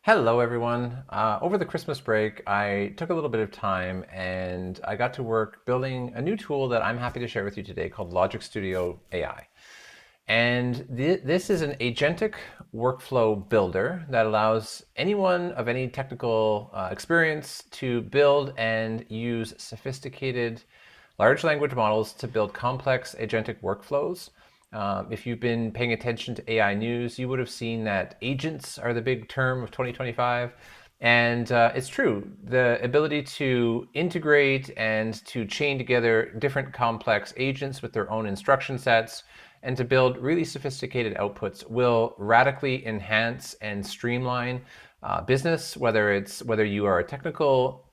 Hello, everyone. Over the Christmas break, I took a little bit of time and I got to work building a new tool that I'm happy to share with you today called LogicStudio.ai. And this is an agentic workflow builder that allows anyone of any technical experience to build and use sophisticated large language models to build complex agentic workflows. If you've been paying attention to AI news, you would have seen that agents are the big term of 2025. And it's true. The ability to integrate and to chain together different complex agents with their own instruction sets and to build really sophisticated outputs will radically enhance and streamline business, whether you are a technical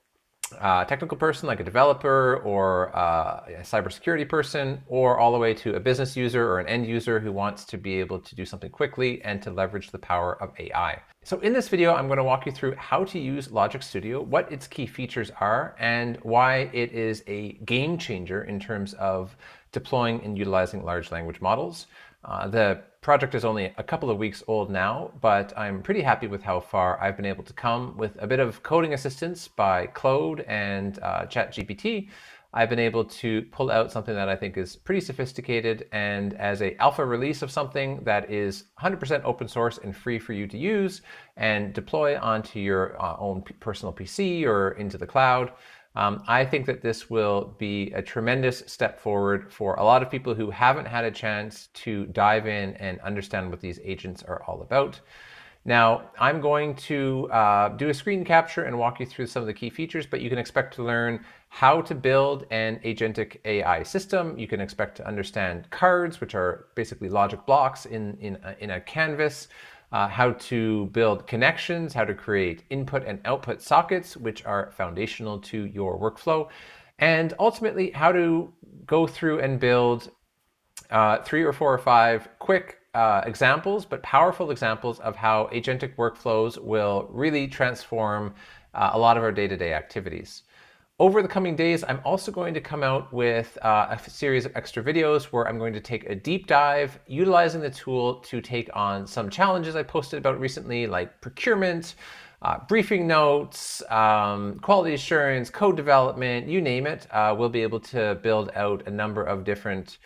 person like a developer or a cybersecurity person, or all the way to a business user or an end user who wants to be able to do something quickly and to leverage the power of AI. So in this video, I'm going to walk you through how to use Logic Studio, what its key features are, and why it is a game changer in terms of deploying and utilizing large language models. The project is only a couple of weeks old now, but I'm pretty happy with how far I've been able to come. With a bit of coding assistance by Claude and ChatGPT, I've been able to pull out something that I think is pretty sophisticated, and as an alpha release of something that is 100% open source and free for you to use and deploy onto your own personal PC or into the cloud. I think that this will be a tremendous step forward for a lot of people who haven't had a chance to dive in and understand what these agents are all about. Now, I'm going to do a screen capture and walk you through some of the key features, but you can expect to learn how to build an agentic AI system. You can expect to understand cards, which are basically logic blocks in a canvas. How to build connections, how to create input and output sockets, which are foundational to your workflow, and ultimately how to go through and build 3 or 4 or 5 quick examples, but powerful examples of how agentic workflows will really transform a lot of our day-to-day activities. Over the coming days, I'm also going to come out with a series of extra videos where I'm going to take a deep dive utilizing the tool to take on some challenges I posted about recently, like procurement, briefing notes, quality assurance, code development, you name it. We'll be able to build out a number of different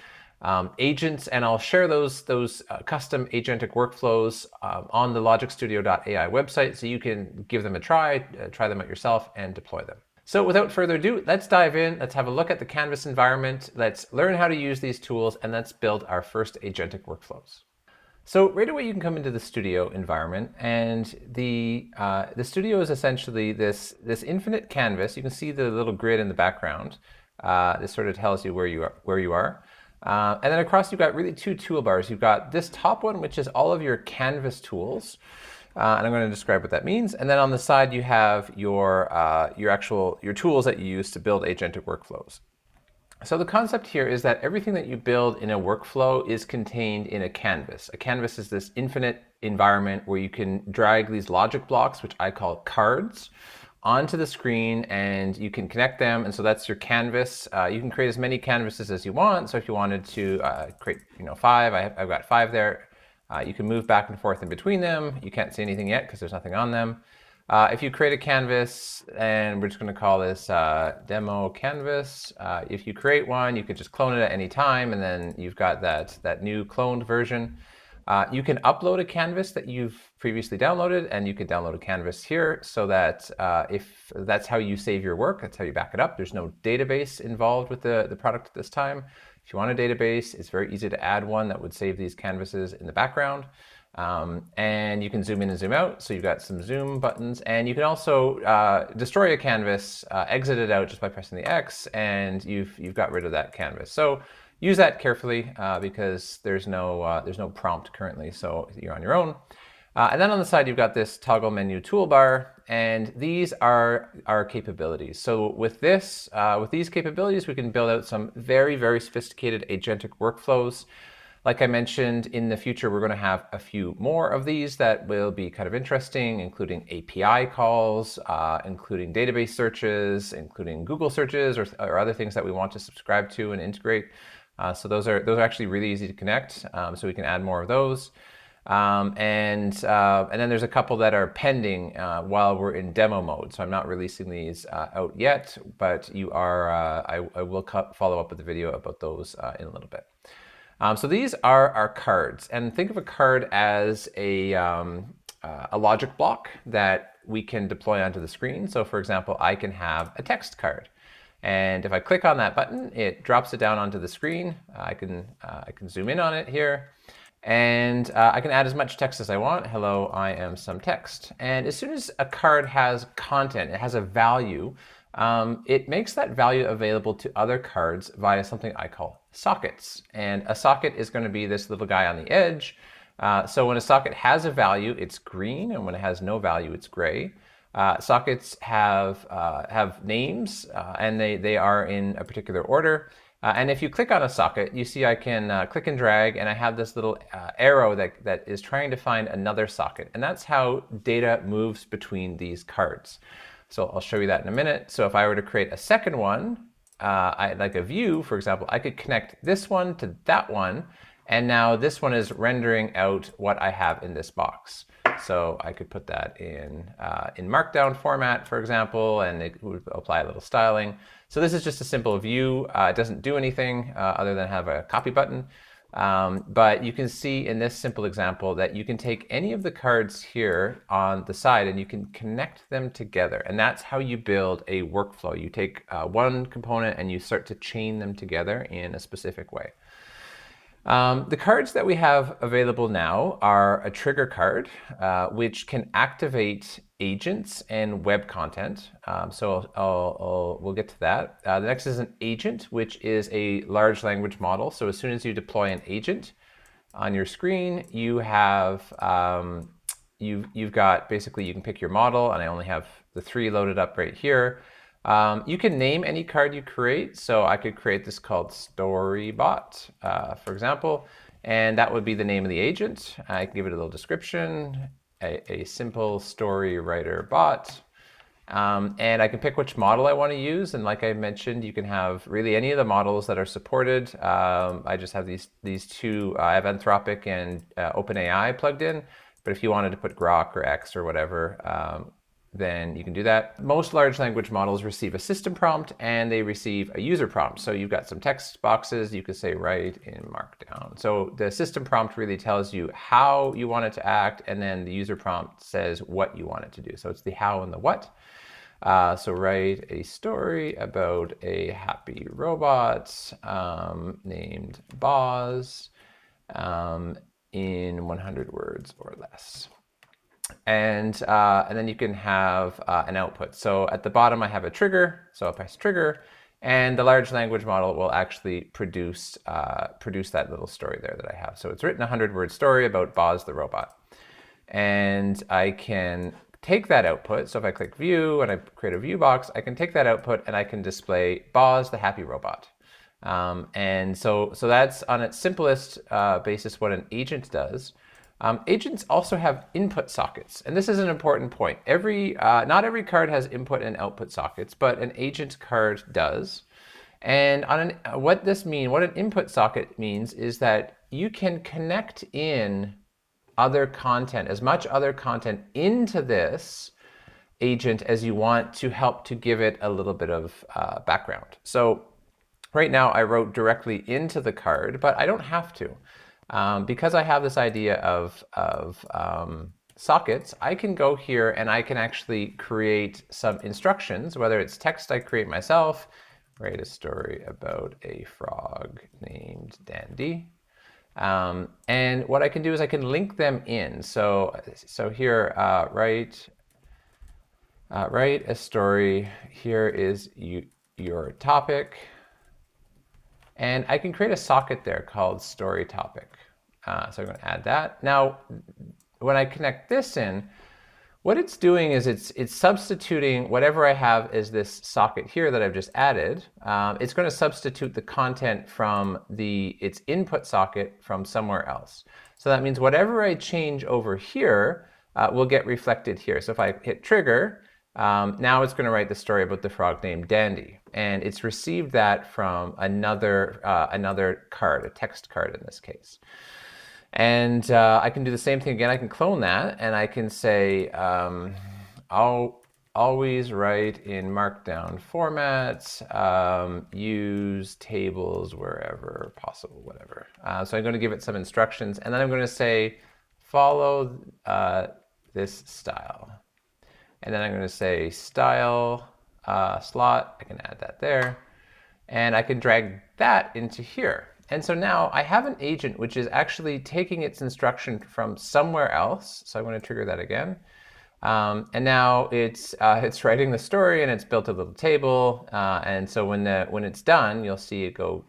agents, and I'll share those custom agentic workflows on the LogicStudio.ai website, so you can give them a try them out yourself, and deploy them. So without further ado, let's dive in. Let's have a look at the Canvas environment. Let's learn how to use these tools, and let's build our first agentic workflows. So right away, you can come into the Studio environment, and the Studio is essentially this infinite canvas. You can see the little grid in the background. This sort of tells you where you are. And then across, you've got really 2 toolbars. You've got this top one, which is all of your Canvas tools. And I'm going to describe what that means. And then on the side, you have your tools that you use to build agentic workflows. So the concept here is that everything that you build in a workflow is contained in a canvas. A canvas is this infinite environment where you can drag these logic blocks, which I call cards, onto the screen, and you can connect them. And so that's your canvas. You can create as many canvases as you want. So if you wanted to create 5, I've got 5 there. You can move back and forth in between them. You can't see anything yet because there's nothing on them. If you create a canvas, and we're just going to call this demo canvas, if you create one, you could just clone it at any time, and then you've got that new cloned version. You can upload a canvas that you've previously downloaded, and you can download a canvas here, so that if that's how you save your work, that's how you back it up. There's no database involved with the product at this time. If you want a database, it's very easy to add one that would save these canvases in the background. And you can zoom in and zoom out, so you've got some zoom buttons, and you can also destroy a canvas, exit it out just by pressing the X, and you've got rid of that canvas. So use that carefully because there's no prompt currently, so you're on your own. And then on the side, you've got this toggle menu toolbar, and these are our capabilities. So with these capabilities, we can build out some very, very sophisticated agentic workflows. Like I mentioned, in the future, we're going to have a few more of these that will be kind of interesting, including API calls, including database searches, including Google searches, or other things that we want to subscribe to and integrate. So those are actually really easy to connect. So we can add more of those. And then there's a couple that are pending while we're in demo mode. So I'm not releasing these out yet, but you are. I will follow up with a video about those in a little bit. So these are our cards, and think of a card as a logic block that we can deploy onto the screen. So for example, I can have a text card. And if I click on that button, it drops it down onto the screen. I can zoom in on it here. And I can add as much text as I want. Hello, I am some text. And as soon as a card has content, it has a value, it makes that value available to other cards via something I call sockets. And a socket is going to be this little guy on the edge. So when a socket has a value, it's green, and when it has no value, it's gray. Sockets have names, and they are in a particular order. And if you click on a socket, you see I can click and drag, and I have this little arrow that is trying to find another socket. And that's how data moves between these cards. So I'll show you that in a minute. So if I were to create a second one, like a view, for example, I could connect this one to that one. And now this one is rendering out what I have in this box. So I could put that in Markdown format, for example, and it would apply a little styling. So this is just a simple view. It doesn't do anything other than have a copy button. But you can see in this simple example that you can take any of the cards here on the side and you can connect them together. And that's how you build a workflow. You take one component and you start to chain them together in a specific way. The cards that we have available now are a trigger card, which can activate agents and web content. So we'll get to that. The next is an agent, which is a large language model. So as soon as you deploy an agent on your screen, you have you've got basically you can pick your model, and I only have the 3 loaded up right here. You can name any card you create. So I could create this called Storybot, for example, and that would be the name of the agent. I can give it a little description, a simple story writer bot. And I can pick which model I want to use. And like I mentioned, you can have really any of the models that are supported. I just have these 2, I have Anthropic and OpenAI plugged in. But if you wanted to put Grok or X or whatever, then you can do that. Most large language models receive a system prompt and they receive a user prompt. So you've got some text boxes, you could say write in Markdown. So the system prompt really tells you how you want it to act, and then the user prompt says what you want it to do. So it's the how and the what. So write a story about a happy robot named Boz in 100 words or less. And then you can have an output. So at the bottom, I have a trigger. So I'll press trigger, and the large language model will actually produce that little story there that I have. So it's written a 100-word story about Boz the robot. And I can take that output. So if I click view and I create a view box, I can take that output and I can display Boz the happy robot. And so that's on its simplest basis what an agent does. Agents also have input sockets, and this is an important point. Not every card has input and output sockets, but an agent card does. And what an input socket means is that you can connect in other content, as much other content into this agent as you want to help to give it a little bit of background. So right now I wrote directly into the card, but I don't have to. Because I have this idea of sockets, I can go here and I can actually create some instructions, whether it's text I create myself, write a story about a frog named Dandy. And what I can do is I can link them in. So here, write a story. Here is your topic. And I can create a socket there called story topic. So I'm going to add that. Now, when I connect this in, what it's doing is it's substituting whatever I have as this socket here that I've just added. It's going to substitute the content from its input socket from somewhere else. So that means whatever I change over here will get reflected here. So if I hit trigger, now it's going to write the story about the frog named Dandy. And it's received that from another card, a text card in this case. And I can do the same thing again. I can clone that, and I can say, I'll always write in Markdown format, use tables wherever possible, whatever. So I'm going to give it some instructions, and then I'm going to say, follow this style. And then I'm going to say style slot. I can add that there. And I can drag that into here. And so now I have an agent which is actually taking its instruction from somewhere else. So I'm going to trigger that again. And now it's writing the story, and it's built a little table. And so when it's done, you'll see it go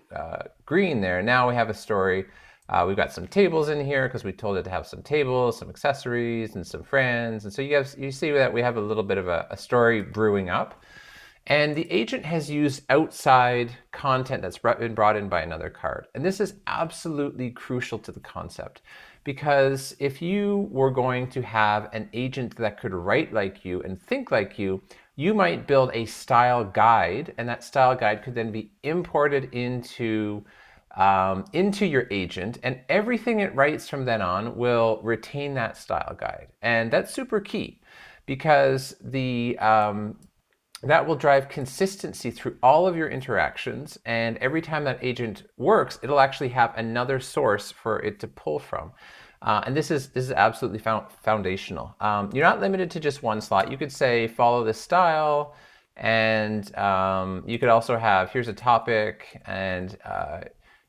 green there. Now we have a story. We've got some tables in here because we told it to have some tables, some accessories, and some friends. And so you see that we have a little bit of a story brewing up. And the agent has used outside content that's been brought in by another card. And this is absolutely crucial to the concept, because if you were going to have an agent that could write like you and think like you, you might build a style guide, and that style guide could then be imported into your agent, and everything it writes from then on will retain that style guide. And that's super key, because that will drive consistency through all of your interactions, and every time that agent works, it'll actually have another source for it to pull from. And this is absolutely foundational. You're not limited to just one slot. You could say follow this style, and you could also have, here's a topic, and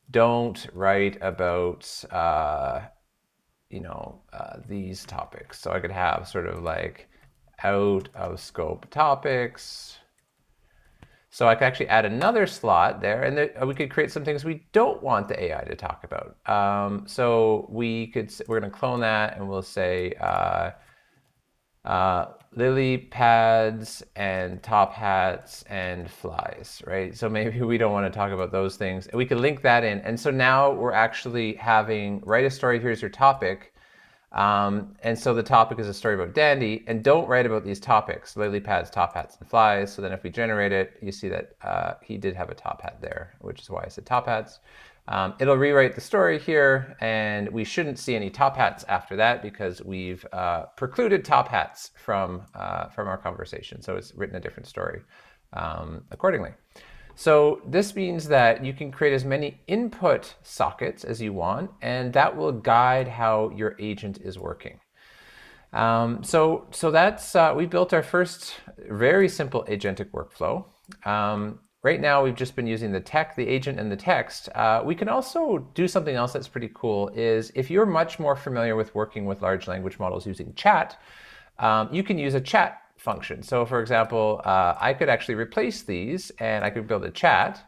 don't write about these topics. So I could have sort of like out of scope topics. So I could actually add another slot there, and we could create some things we don't want the AI to talk about. So we're going to clone that, and we'll say lily pads and top hats and flies, right? So maybe we don't want to talk about those things. We could link that in. And so now we're actually having, write a story, here's your topic. And so the topic is a story about Dandy, and don't write about these topics, lily pads, top hats, and flies. So then if we generate it, you see that he did have a top hat there, which is why I said top hats. It'll rewrite the story here, and we shouldn't see any top hats after that because we've precluded top hats from our conversation. So it's written a different story accordingly. So this means that you can create as many input sockets as you want, and that will guide how your agent is working. So that's we built our first very simple agentic workflow. Right now, we've just been using the agent, and the text. We can also do something else that's pretty cool. Is if you're much more familiar with working with large language models using chat, you can use a chat function. So for example, I could actually replace these, and I could build a chat.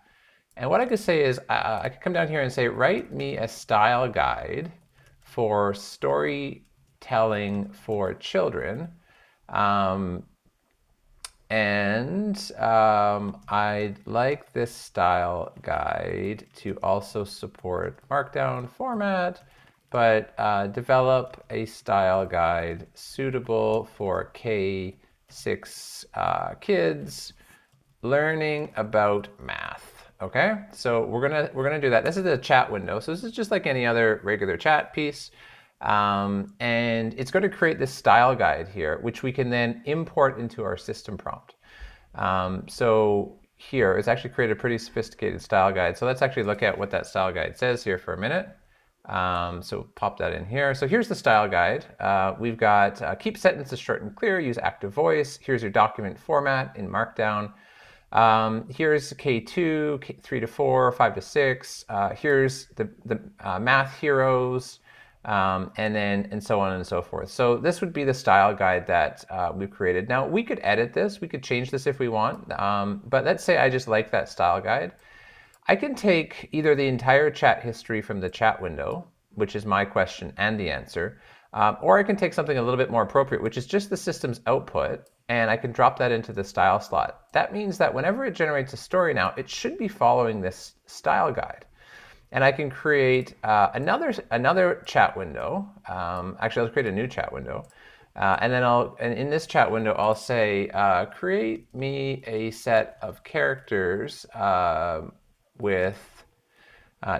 And what I could say is I could come down here and say, write me a style guide for storytelling for children. I'd like this style guide to also support Markdown format, but develop a style guide suitable for K6 kids learning about math. Okay, so we're gonna do that. This is the chat window, so this is just like any other regular chat piece, and it's going to create this style guide here, which we can then import into our system prompt. So here it's actually created a pretty sophisticated style guide. So let's actually look at what that style guide says here for a minute. So pop that in here. So here's the style guide. We've got keep sentences short and clear, use active voice. Here's your document format in Markdown. Here's K2, 3 to 4, 5 to 6. Here's the math heroes, and so on and so forth. So this would be the style guide that we've created. Now we could edit this, we could change this if we want, but let's say I just like that style guide. I can take either the entire chat history from the chat window, which is my question and the answer, or I can take something a little bit more appropriate, which is just the system's output, and I can drop that into the style slot. That means that whenever it generates a story now, it should be following this style guide. And I can create another chat window. Actually, I'll create a new chat window. And in this chat window, I'll say, create me a set of characters with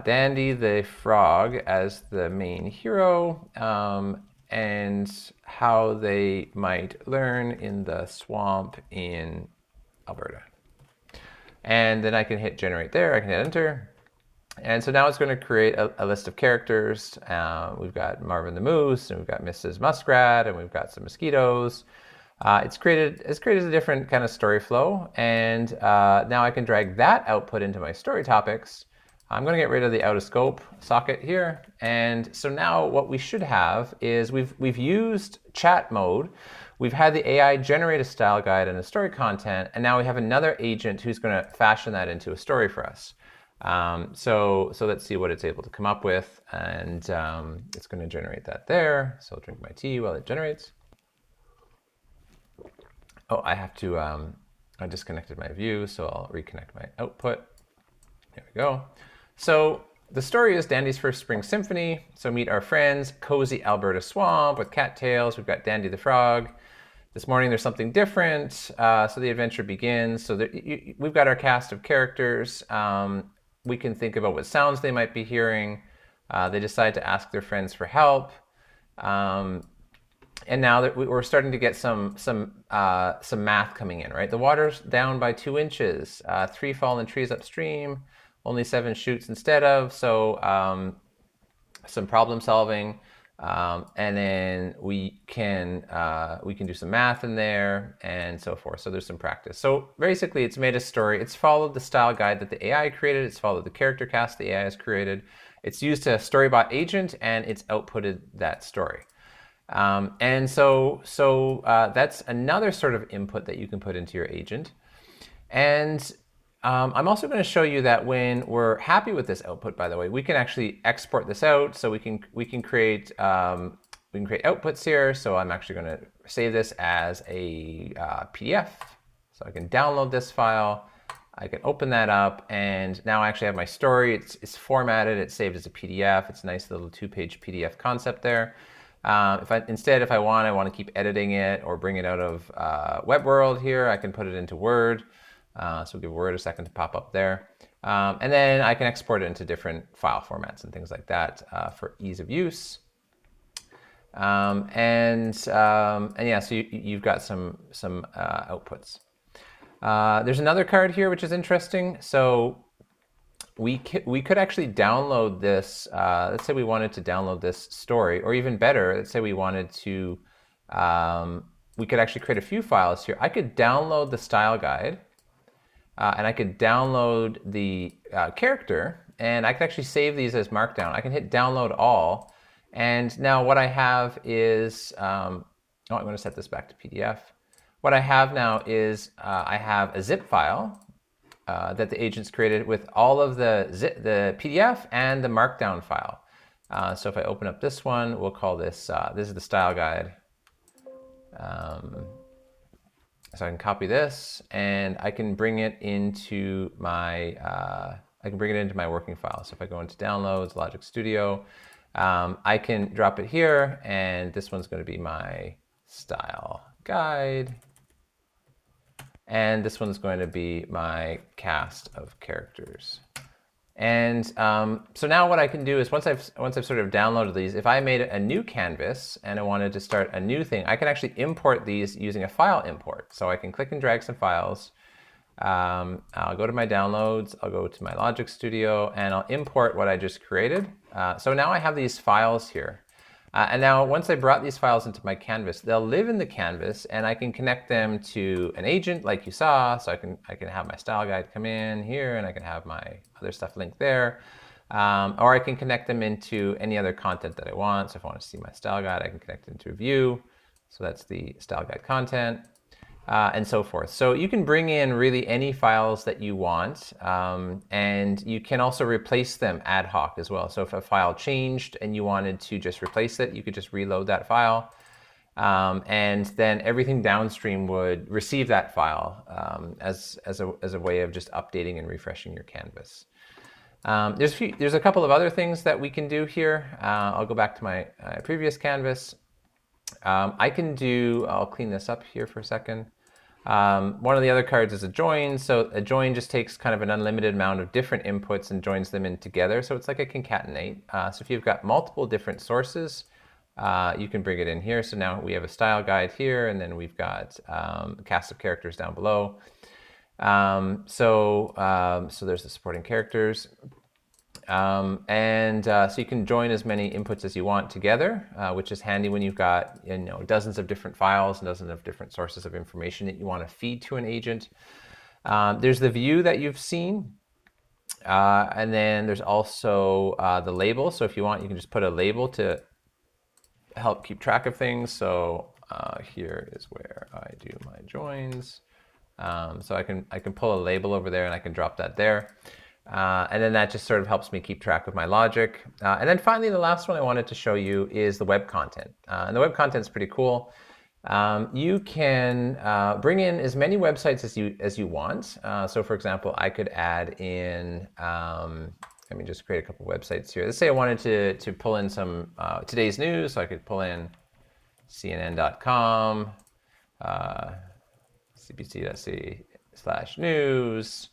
Dandy the frog as the main hero, and how they might learn in the swamp in Alberta. And then I can hit generate there, I can hit enter. And so now it's going to create a list of characters. We've got Marvin the Moose, and we've got Mrs. Muskrat, and we've got some mosquitoes. It's created a different kind of story flow, and now I can drag that output into my story topics. I'm going to get rid of the out of scope socket here, and so now what we should have is we've used chat mode. We've had the AI generate a style guide and a story content, and now we have another agent who's going to fashion that into a story for us. So let's see what it's able to come up with, and it's going to generate that there. So I'll drink my tea while it generates. Oh, I have to, I disconnected my view, so I'll reconnect my output. There we go. So the story is Dandy's first spring symphony. So meet our friends, cozy Alberta swamp with cattails. We've got Dandy the frog. This morning there's something different, so the adventure begins. So we've got our cast of characters. We can think about what sounds they might be hearing. They decide to ask their friends for help. And now that we're starting to get some math coming in, right? The water's down by 2 inches, 3 fallen trees upstream, only 7 shoots instead of. So some problem solving, and then we can do some math in there and so forth. So there's some practice. So basically, it's made a story. It's followed the style guide that the AI created. It's followed the character cast the AI has created. It's used a storybot agent, and it's outputted that story. And so that's another sort of input that you can put into your agent. And I'm also going to show you that when we're happy with this output, by the way, we can actually export this out. So we can create outputs here. So I'm actually going to save this as a PDF. So I can download this file. I can open that up, and now I actually have my story. It's formatted. It's saved as a PDF. It's a nice little 2-page PDF concept there. If I want to keep editing it or bring it out of Web World here, I can put it into Word. So we'll give Word a second to pop up there. And then I can export it into different file formats and things like that for ease of use. And yeah, so you've got some outputs. There's another card here which is interesting. So we could actually download this. Let's say we wanted to download this story, or even better, let's say we wanted to, we could actually create a few files here. I could download the style guide, and I could download the character, and I could actually save these as Markdown. I can hit download all, and now what I have is, I'm going to set this back to PDF. What I have now is I have a zip file that the agents created with all of the PDF and the Markdown file. So if I open up this one, we'll call this, this is the style guide. So I can copy this, and I can bring it into my, working file. So if I go into Downloads, Logic Studio, I can drop it here, and this one's going to be my style guide. And this one's going to be my cast of characters. And so now what I can do is once I've sort of downloaded these, if I made a new canvas and I wanted to start a new thing, I can actually import these using a file import. So I can click and drag some files. I'll go to my downloads, I'll go to my Logic Studio, and I'll import what I just created. So now I have these files here. And now once I brought these files into my canvas, they'll live in the canvas, and I can connect them to an agent like you saw. So I can have my style guide come in here, and I can have my other stuff linked there. Or I can connect them into any other content that I want. So if I want to see my style guide, I can connect it into a view. So that's the style guide content. And so forth. So you can bring in really any files that you want, and you can also replace them ad hoc as well. So if a file changed and you wanted to just replace it, you could just reload that file, and then everything downstream would receive that file as a way of just updating and refreshing your canvas. There's a couple of other things that we can do here. I'll go back to my previous canvas. I'll clean this up here for a second. One of the other cards is a join. So a join just takes kind of an unlimited amount of different inputs and joins them in together. So it's like a concatenate. So if you've got multiple different sources, you can bring it in here. So now we have a style guide here, and then we've got a cast of characters down below. So there's the supporting characters. So you can join as many inputs as you want together, which is handy when you've got dozens of different files and dozens of different sources of information that you want to feed to an agent. There's the view that you've seen, and then there's also the label. So if you want, you can just put a label to help keep track of things. So here is where I do my joins. So I can pull a label over there and I can drop that there. And then that just sort of helps me keep track of my logic. And then finally, the last one I wanted to show you is the web content. And the web content is pretty cool. You can bring in as many websites as you want. So for example, I could add in, let me just create a couple websites here. Let's say I wanted to pull in some today's news. So I could pull in CNN.com, cbc.ca/news,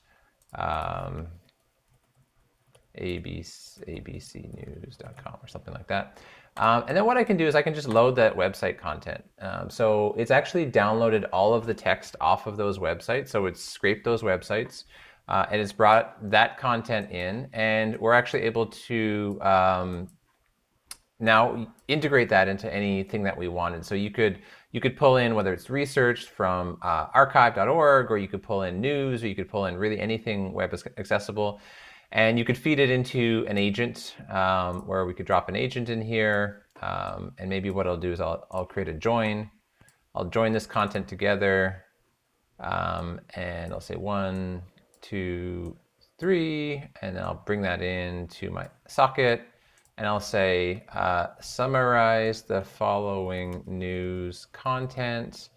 abcnews.com or something like that. And then what I can do is I can just load that website content. So it's actually downloaded all of the text off of those websites. So it's scraped those websites and it's brought that content in, and we're actually able to now integrate that into anything that we wanted. So you could pull in, whether it's research from archive.org, or you could pull in news, or you could pull in really anything web accessible. And you could feed it into an agent, where we could drop an agent in here. And maybe what I'll do is I'll create a join. I'll join this content together. And I'll say 1, 2, 3, and then I'll bring that into my socket. And I'll say, summarize the following news content.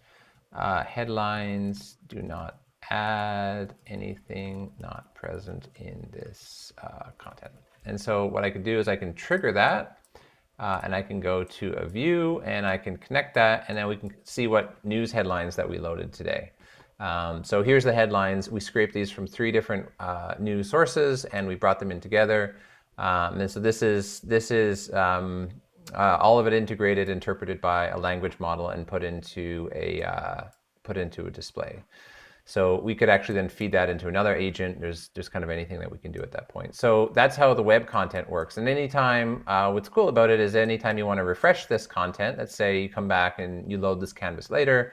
Headlines, do not add anything not present in this content. And so what I can do is I can trigger that, and I can go to a view and I can connect that, and then we can see what news headlines that we loaded today. So here's the headlines. We scraped these from 3 different news sources and we brought them in together. And so this is all of it integrated, interpreted by a language model, and put into a display. So we could actually then feed that into another agent. There's kind of anything that we can do at that point. So that's how the web content works. And anytime, what's cool about it is anytime you want to refresh this content, let's say you come back and you load this canvas later,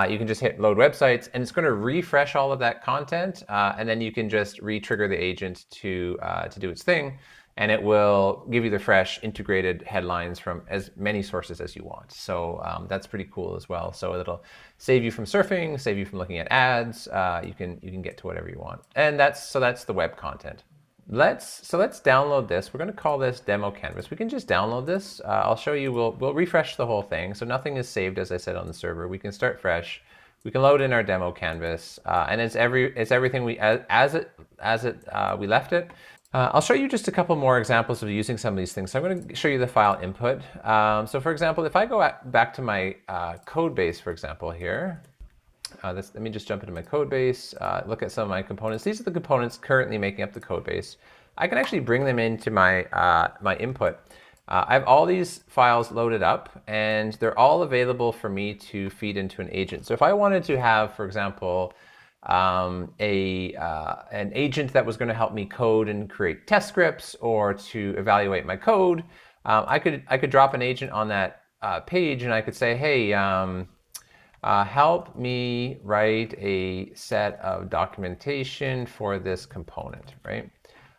you can just hit load websites, and it's going to refresh all of that content, and then you can just re-trigger the agent to do its thing, and it will give you the fresh integrated headlines from as many sources as you want. So that's pretty cool as well. So it'll save you from surfing, save you from looking at ads. You can get to whatever you want, and that's the web content. Let's download this. We're going to call this demo canvas. We can just download this. I'll show you. We'll refresh the whole thing. So nothing is saved, as I said, on the server. We can start fresh. We can load in our demo canvas, and it's everything we we left it. I'll show you just a couple more examples of using some of these things. So I'm going to show you the file input. So for example, if I go back to my code base, for example, here. Let me just jump into my code base, look at some of my components. These are the components currently making up the code base. I can actually bring them into my, my input. I have all these files loaded up, and they're all available for me to feed into an agent. So if I wanted to have, for example, an agent that was going to help me code and create test scripts, or to evaluate my code, I could drop an agent on that page, and I could say, hey, help me write a set of documentation for this component, right?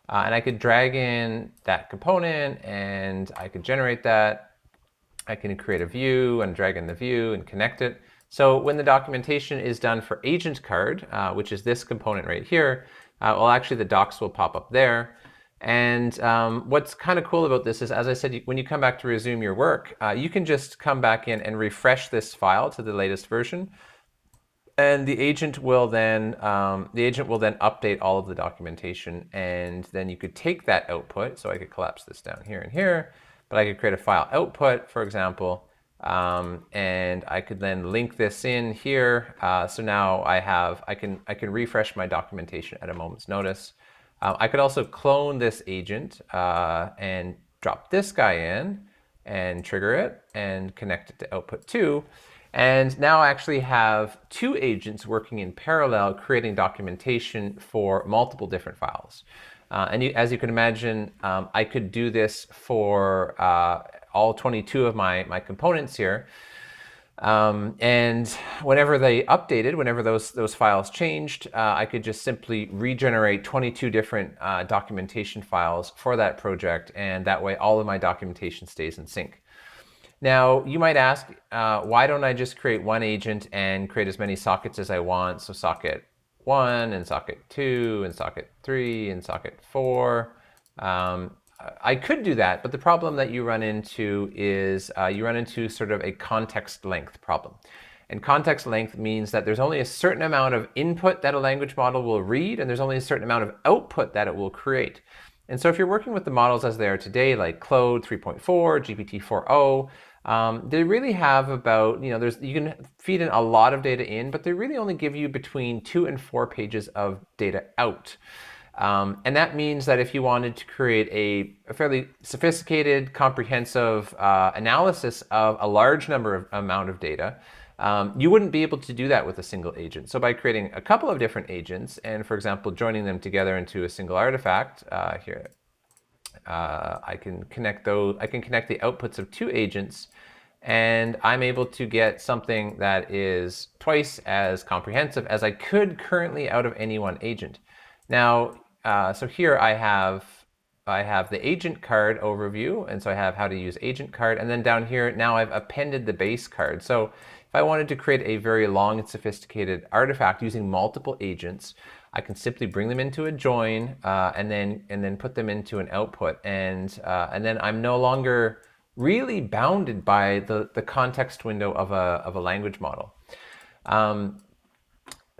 And I could drag in that component, and I could generate that. I can create a view and drag in the view and connect it. So when the documentation is done for agent card, which is this component right here, well, actually the docs will pop up there. And what's kind of cool about this is, as I said, when you come back to resume your work, you can just come back in and refresh this file to the latest version, and the agent will then update all of the documentation, and then you could take that output. So I could collapse this down here and here, but I could create a file output, for example, And I could then link this in here. So now I can refresh my documentation at a moment's notice. I could also clone this agent and drop this guy in and trigger it and connect it to output 2. And now I actually have 2 agents working in parallel, creating documentation for multiple different files. As you can imagine, I could do this for all 22 of my components here. And whenever they updated, whenever those files changed, I could just simply regenerate 22 different documentation files for that project, and that way all of my documentation stays in sync. Now, you might ask, why don't I just create one agent and create as many sockets as I want? So socket 1 and socket 2 and socket 3 and socket 4. I could do that, but the problem that you run into is you run into sort of a context length problem. And context length means that there's only a certain amount of input that a language model will read, and there's only a certain amount of output that it will create. And so if you're working with the models as they are today, like Claude 3.4, GPT-4o, they really have about, you can feed in a lot of data in, but they really only give you between 2 and 4 pages of data out. And that means that if you wanted to create a fairly sophisticated, comprehensive analysis of a large amount of data, you wouldn't be able to do that with a single agent. So by creating a couple of different agents and, for example, joining them together into a single artifact, here, I can connect the outputs of 2 agents, and I'm able to get something that is twice as comprehensive as I could currently out of any one agent. Now, so here I have the agent card overview, and so I have how to use agent card, and then down here now I've appended the base card. So if I wanted to create a very long and sophisticated artifact using multiple agents, I can simply bring them into a join and then put them into an output, and then I'm no longer really bounded by the context window of a language model.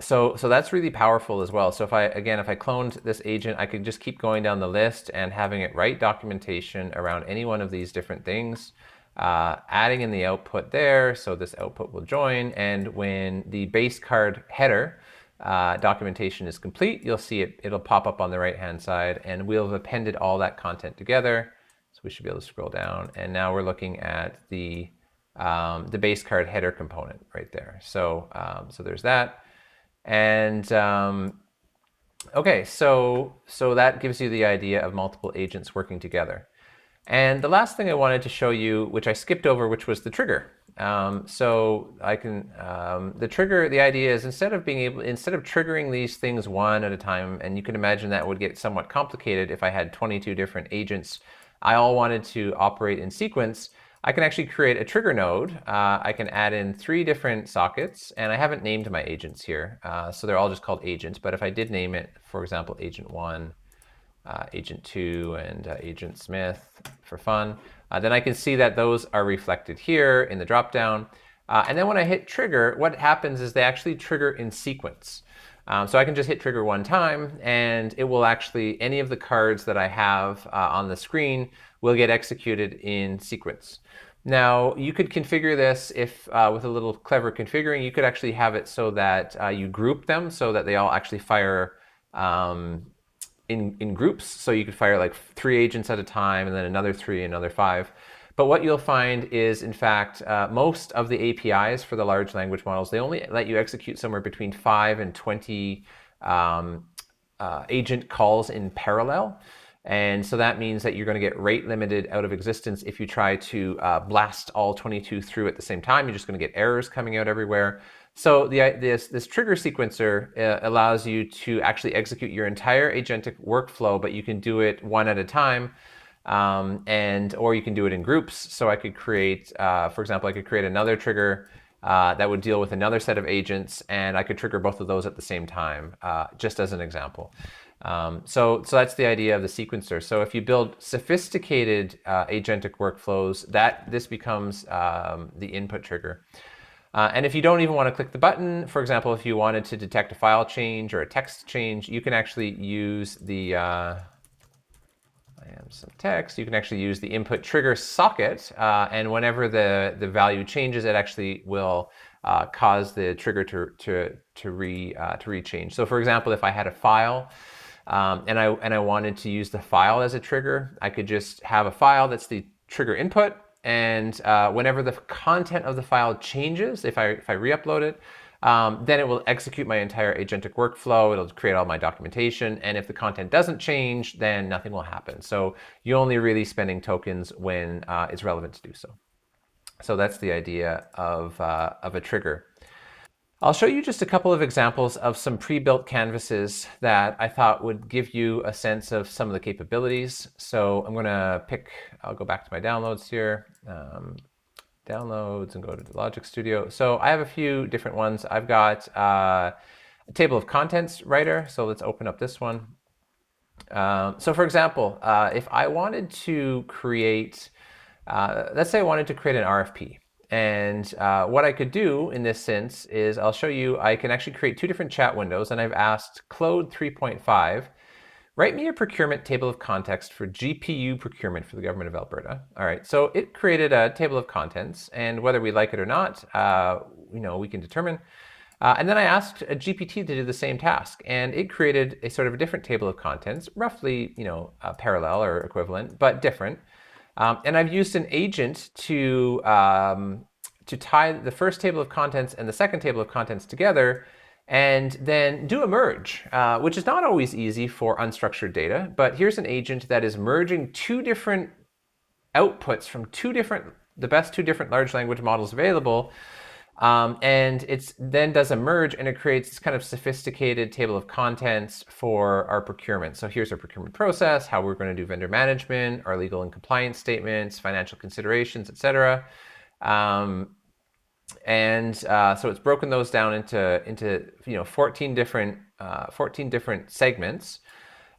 So that's really powerful as well. So if I cloned this agent, I could just keep going down the list and having it write documentation around any one of these different things, adding in the output there. So this output will join, and when the base card header documentation is complete, you'll see it'll pop up on the right-hand side, and we'll have appended all that content together. So we should be able to scroll down, and now we're looking at the base card header component right there. So there's that. And okay, so that gives you the idea of multiple agents working together. And the last thing I wanted to show you, which I skipped over, which was the trigger. So I can the trigger. The idea is instead of triggering these things one at a time, and you can imagine that would get somewhat complicated if I had 22 different agents, I all wanted to operate in sequence. I can actually create a trigger node. I can add in 3 different sockets, and I haven't named my agents here, so they're all just called agents. But if I did name it, for example, agent 1, agent 2, and agent Smith for fun, then I can see that those are reflected here in the dropdown. And then when I hit trigger, what happens is they actually trigger in sequence. So I can just hit trigger one time, and it will actually, any of the cards that I have on the screen will get executed in sequence. Now, you could configure this if, with a little clever configuring, you could actually have it so that you group them so that they all actually fire in groups. So you could fire like 3 agents at a time, and then another 3, another 5. But what you'll find is, in fact, most of the APIs for the large language models, they only let you execute somewhere between 5 and 20 agent calls in parallel. And so that means that you're going to get rate limited out of existence if you try to blast all 22 through at the same time. You're just going to get errors coming out everywhere. So this trigger sequencer allows you to actually execute your entire agentic workflow, but you can do it one at a time. Or you can do it in groups. So I could create, for example, I could create another trigger that would deal with another set of agents, and I could trigger both of those at the same time, just as an example. So that's the idea of the sequencer. So if you build sophisticated agentic workflows, this becomes the input trigger. And if you don't even want to click the button, for example, if you wanted to detect a file change or a text change, you can actually use the some text, you can actually use the input trigger socket, and whenever the value changes, it actually will cause the trigger to re-change. So for example, if I had a file and I wanted to use the file as a trigger, I could just have a file that's the trigger input, and whenever the content of the file changes, if I re-upload it, then it will execute my entire agentic workflow. It'll create all my documentation. And if the content doesn't change, then nothing will happen. So you're only really spending tokens when it's relevant to do so. So that's the idea of a trigger. I'll show you just a couple of examples of some pre-built canvases that I thought would give you a sense of some of the capabilities. So I'm going to I'll go back to my downloads here. Downloads and go to the Logic Studio. So I have a few different ones. I've got a table of contents writer. So let's open up this one. So for example, if I wanted to create, let's say I wanted to create an RFP. And what I could do in this sense is I'll show you, I can actually create two different chat windows. And I've asked Claude 3.5, write me a procurement table of context for GPU procurement for the government of Alberta. All right, so it created a table of contents, and whether we like it or not, we can determine. And then I asked a GPT to do the same task, and it created a sort of a different table of contents, roughly, parallel or equivalent, but different. And I've used an agent to tie the first table of contents and the second table of contents together, and then do a merge, which is not always easy for unstructured data. But here's an agent that is merging two different outputs from the best two different large language models available. And it then does a merge, and it creates this kind of sophisticated table of contents for our procurement. So here's our procurement process, how we're going to do vendor management, our legal and compliance statements, financial considerations, et cetera. So it's broken those down into 14 different segments.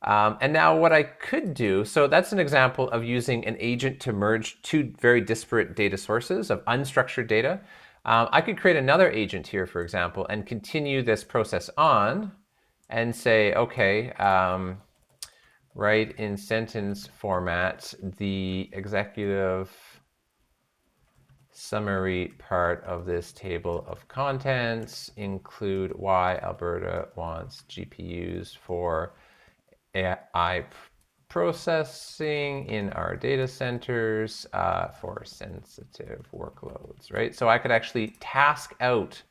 And now what I could do, so that's an example of using an agent to merge two very disparate data sources of unstructured data. I could create another agent here, for example, and continue this process on and say, okay, write in sentence format the executive summary part of this table of contents, include why Alberta wants GPUs for AI processing in our data centers for sensitive workloads, right? So I could actually task out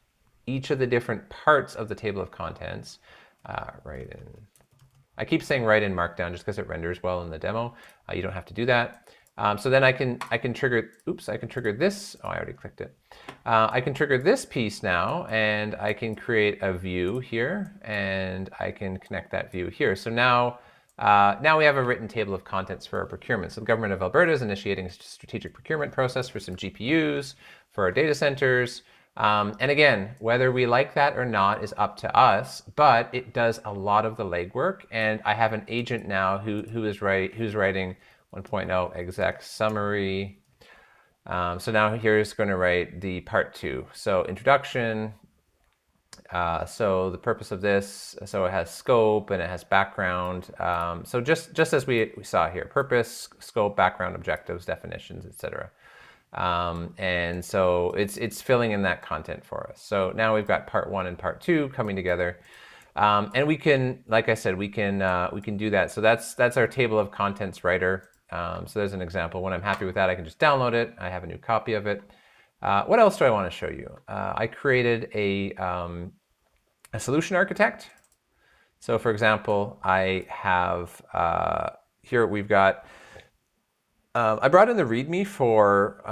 each of the different parts of the table of contents, I keep saying write in Markdown just because it renders well in the demo. You don't have to do that. So then I can trigger, I can trigger this. Oh, I already clicked it. I can trigger this piece now, and I can create a view here, and I can connect that view here. So now we have a written table of contents for our procurement. So the government of Alberta is initiating a strategic procurement process for some GPUs for our data centers. And again, whether we like that or not is up to us, but it does a lot of the legwork. And I have an agent now who's writing 1.0 exec summary. So now here's going to write the part 2. So introduction. So the purpose of this, so it has scope and it has background. So just as we saw here, purpose, scope, background, objectives, definitions, etc. And so it's filling in that content for us. So now we've got part 1 and part 2 coming together. And we can, like I said, we can do that. So that's our table of contents writer. So there's an example. When I'm happy with that, I can just download it. I have a new copy of it. What else do I want to show you? I created a solution architect. So for example, I have here we've got, I brought in the README for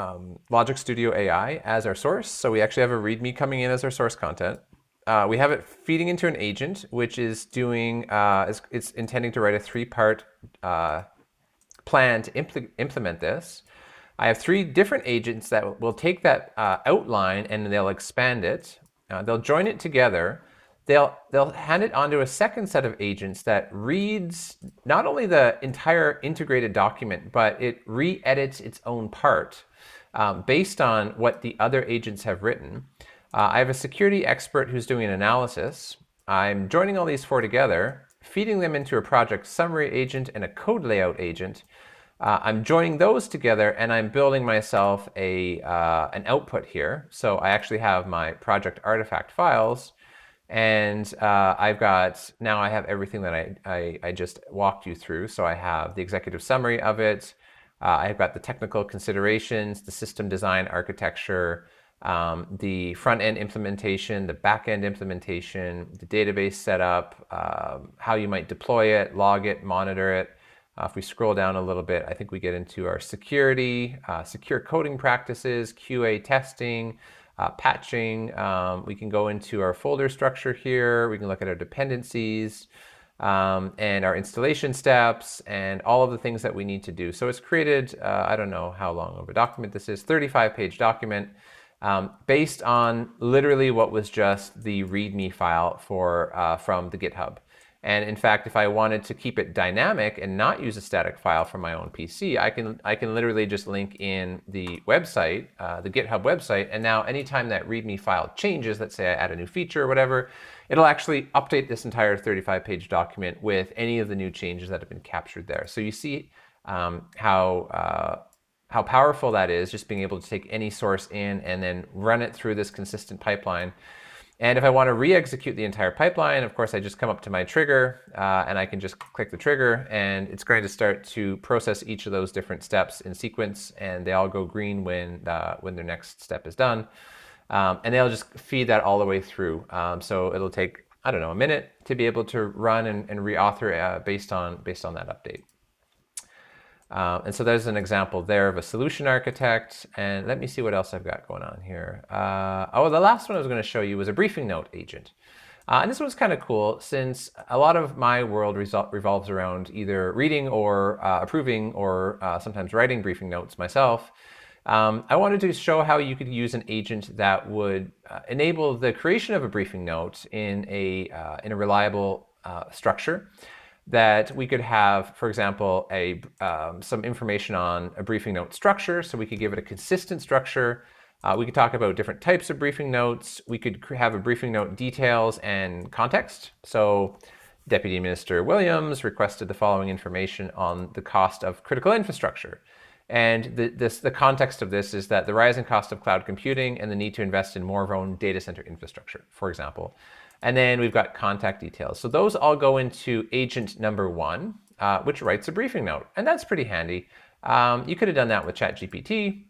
LogicStudio.ai as our source. So we actually have a README coming in as our source content. We have it feeding into an agent, which is doing, it's intending to write a 3-part plan to implement this. I have 3 different agents that will take that outline and they'll expand it. They'll join it together. They'll hand it onto a second set of agents that reads not only the entire integrated document, but it re-edits its own part based on what the other agents have written. I have a security expert who's doing an analysis. I'm joining all these 4 together, feeding them into a project summary agent and a code layout agent. I'm joining those together, and I'm building myself an output here. So I actually have my project artifact files, and now I have everything that I just walked you through. So I have the executive summary of it. I've got the technical considerations, the system design architecture, the front-end implementation, the back-end implementation, the database setup, how you might deploy it, log it, monitor it. If we scroll down a little bit, I think we get into our security, secure coding practices, QA testing, patching. We can go into our folder structure here. We can look at our dependencies and our installation steps and all of the things that we need to do. So it's created, I don't know how long of a document this is, 35-page document based on literally what was just the README file from the GitHub. And in fact, if I wanted to keep it dynamic and not use a static file from my own PC, I can literally just link in the website, the GitHub website, and now anytime that README file changes, let's say I add a new feature or whatever, it'll actually update this entire 35-page document with any of the new changes that have been captured there. So you see how powerful that is, just being able to take any source in and then run it through this consistent pipeline. And if I want to re-execute the entire pipeline, of course, I just come up to my trigger and I can just click the trigger, and it's going to start to process each of those different steps in sequence, and they all go green when their next step is done. And they'll just feed that all the way through. So it'll take, I don't know, a minute to be able to run and re-author based on that update. And so there's an example there of a solution architect. And let me see what else I've got going on here. The last one I was going to show you was a briefing note agent. And this one's kind of cool, since a lot of my world revolves around either reading or approving or sometimes writing briefing notes myself. I wanted to show how you could use an agent that would enable the creation of a briefing note in a reliable structure. That we could have, for example, some information on a briefing note structure, so we could give it a consistent structure. We could talk about different types of briefing notes. We could have a briefing note details and context. So Deputy Minister Williams requested the following information on the cost of critical infrastructure. And the context of this is that the rising cost of cloud computing and the need to invest in more of our own data center infrastructure, for example. And then we've got contact details. So those all go into agent number 1, which writes a briefing note. And that's pretty handy. You could have done that with ChatGPT.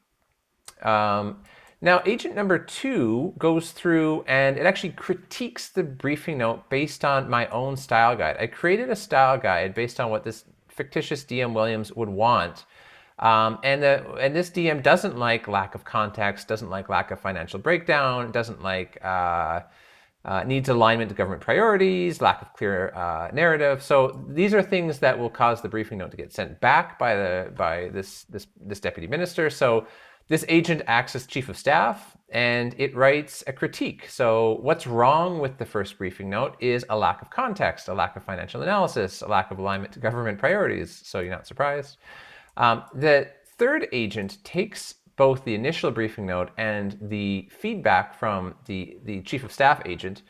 Now, agent number 2 goes through and it actually critiques the briefing note based on my own style guide. I created a style guide based on what this fictitious DM Williams would want. And this DM doesn't like lack of context, doesn't like lack of financial breakdown, doesn't like needs alignment to government priorities, lack of clear narrative. So these are things that will cause the briefing note to get sent back by this deputy minister. So this agent acts as chief of staff, and it writes a critique. So what's wrong with the first briefing note is a lack of context, a lack of financial analysis, a lack of alignment to government priorities. So you're not surprised. The third agent takes both the initial briefing note and the feedback from the chief of staff agent,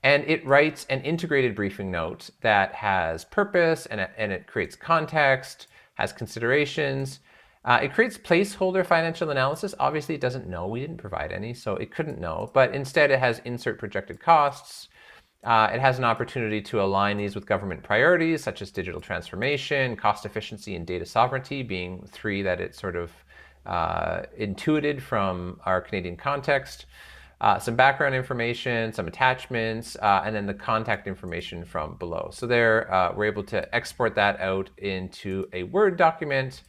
and it writes an integrated briefing note that has purpose and it creates context, has considerations. It creates placeholder financial analysis. Obviously, it doesn't know. We didn't provide any, so it couldn't know. But instead, it has insert projected costs. It has an opportunity to align these with government priorities, such as digital transformation, cost efficiency, and data sovereignty, being 3 that it sort of intuited from our Canadian context. Some background information, some attachments, and then the contact information from below. So there, we're able to export that out into a Word document.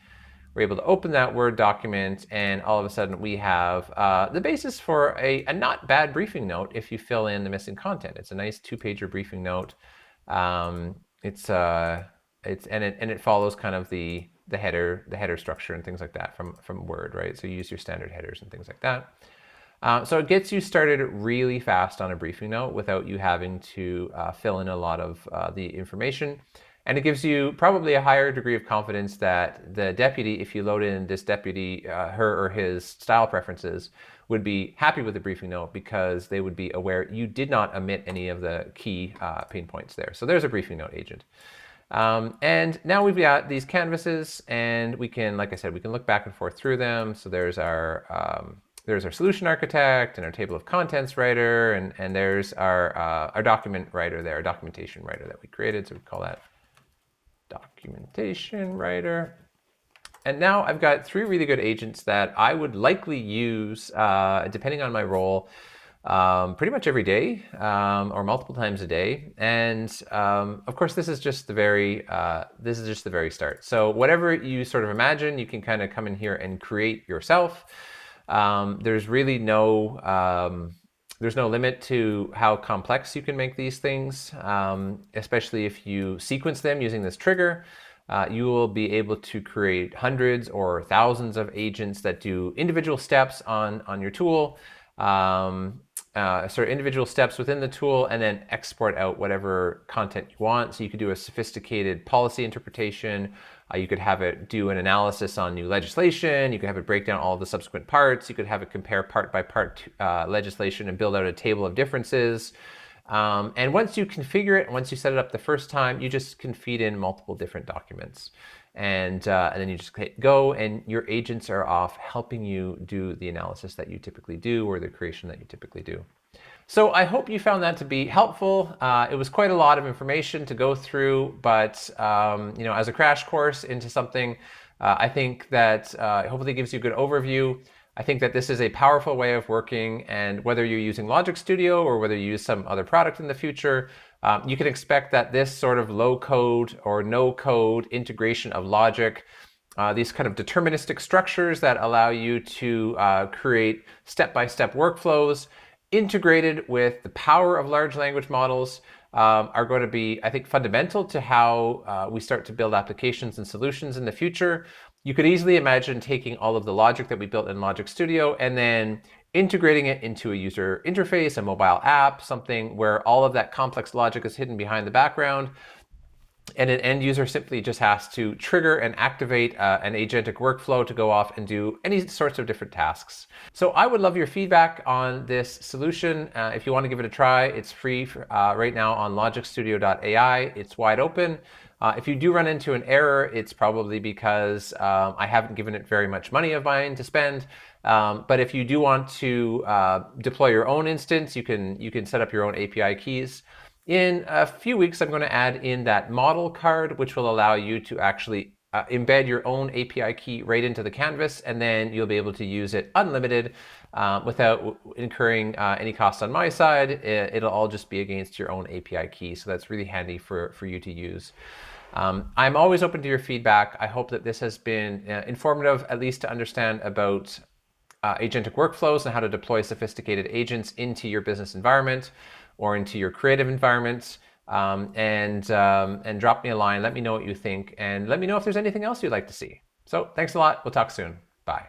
We're able to open that Word document, and all of a sudden we have the basis for a not bad briefing note if you fill in the missing content. It's a nice 2-pager briefing note. It follows kind of the header structure and things like that from Word, right? So you use your standard headers and things like that. So it gets you started really fast on a briefing note without you having to fill in a lot of the information. And it gives you probably a higher degree of confidence that the deputy, if you load in this deputy, her or his style preferences, would be happy with the briefing note because they would be aware you did not omit any of the key pain points there. So there's a briefing note agent. And now we've got these canvases, and we can, like I said, we can look back and forth through them. So there's our solution architect and our table of contents writer, and there's our document writer there, our documentation writer that we created. So we call that documentation writer. And now I've got 3 really good agents that I would likely use, depending on my role, pretty much every day or multiple times a day. And of course, this is just the very start. So whatever you sort of imagine, you can kind of come in here and create yourself. There's really there's no limit to how complex you can make these things, especially if you sequence them using this trigger. You will be able to create hundreds or thousands of agents that do individual steps on your tool, sort of individual steps within the tool, and then export out whatever content you want. So you could do a sophisticated policy interpretation. You could have it do an analysis on new legislation. You could have it break down all of the subsequent parts. You could have it compare part by part legislation and build out a table of differences. And once you configure it, once you set it up the first time, you just can feed in multiple different documents. And then you just hit go, and your agents are off helping you do the analysis that you typically do or the creation that you typically do. So I hope you found that to be helpful. It was quite a lot of information to go through, but as a crash course into something, I think that hopefully gives you a good overview. I think that this is a powerful way of working, and whether you're using Logic Studio or whether you use some other product in the future, you can expect that this sort of low code or no code integration of logic, these kind of deterministic structures that allow you to create step-by-step workflows integrated with the power of large language models, are going to be, I think, fundamental to how we start to build applications and solutions in the future. You could easily imagine taking all of the logic that we built in Logic Studio and then integrating it into a user interface, a mobile app, something where all of that complex logic is hidden behind the background. And an end user simply just has to trigger and activate an agentic workflow to go off and do any sorts of different tasks. So I would love your feedback on this solution. If you want to give it a try, it's free right now on LogicStudio.ai. It's wide open. If you do run into an error, it's probably because I haven't given it very much money of mine to spend. But if you do want to deploy your own instance, you can set up your own API keys. In a few weeks, I'm going to add in that model card, which will allow you to actually embed your own API key right into the canvas, and then you'll be able to use it unlimited without incurring any costs on my side. It'll all just be against your own API key, so that's really handy for you to use. I'm always open to your feedback. I hope that this has been informative, at least to understand about agentic workflows and how to deploy sophisticated agents into your business environment or into your creative environments. And drop me a line. Let me know what you think, and let me know if there's anything else you'd like to see. So thanks a lot. We'll talk soon. Bye.